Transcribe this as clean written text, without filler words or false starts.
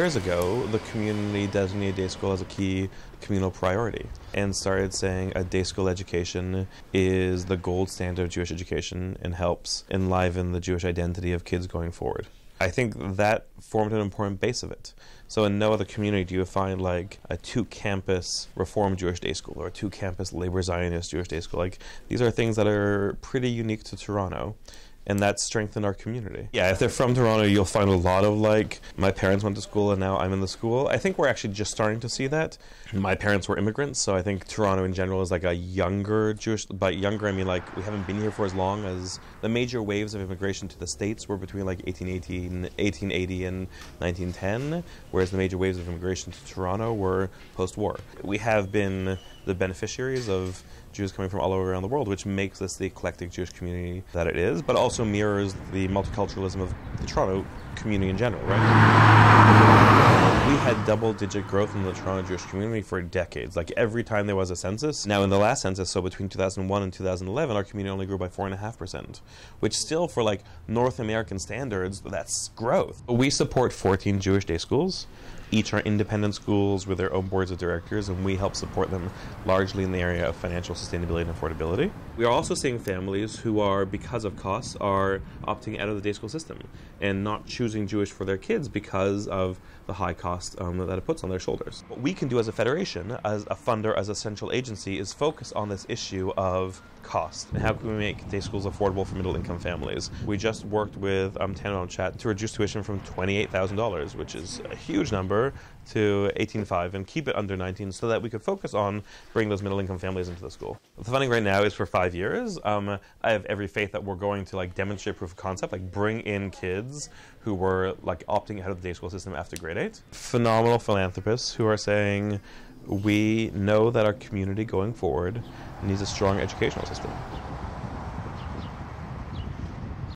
years ago, the community designated day school as a key communal priority and started saying a day school education is the gold standard of Jewish education and helps enliven the Jewish identity of kids going forward. I think that formed an important base of it. So in no other community do you find like a two-campus Reform Jewish day school or a two-campus Labor Zionist Jewish day school. Like, these are things that are pretty unique to Toronto. And that strengthened our community. Yeah, if they're from Toronto, you'll find a lot of like, my parents went to school and now I'm in the school. I think we're actually just starting to see that. My parents were immigrants, so I think Toronto in general is like a younger Jewish, by younger I mean like we haven't been here for as long as the major waves of immigration to the States were between like 1880 and 1910, whereas the major waves of immigration to Toronto were post-war. We have been the beneficiaries of Jews coming from all over around the world, which makes this the eclectic Jewish community that it is, but also mirrors the multiculturalism of the Toronto community in general, right? We had double-digit growth in the Toronto Jewish community for decades, like every time there was a census. Now in the last census, so between 2001 and 2011, our community only grew by 4.5%, which still for like North American standards, that's growth. We support 14 Jewish day schools. Each are independent schools with their own boards of directors, and we help support them largely in the area of financial sustainability and affordability. We are also seeing families who are, because of costs, are opting out of the day school system and not choosing Jewish for their kids because of the high cost that it puts on their shoulders. What we can do as a federation, as a funder, as a central agency, is focus on this issue of cost and how can we make day schools affordable for middle-income families. We just worked with Tanner Chat to reduce tuition from $28,000, which is a huge number, to $18,500 and keep it under $19,000 so that we could focus on bringing those middle-income families into the school. The funding right now is for 5 years. I have every faith that we're going to like demonstrate proof of concept, like bring in kids who were like opting out of the day school system after grade 8. Phenomenal philanthropists who are saying, we know that our community going forward needs a strong educational system.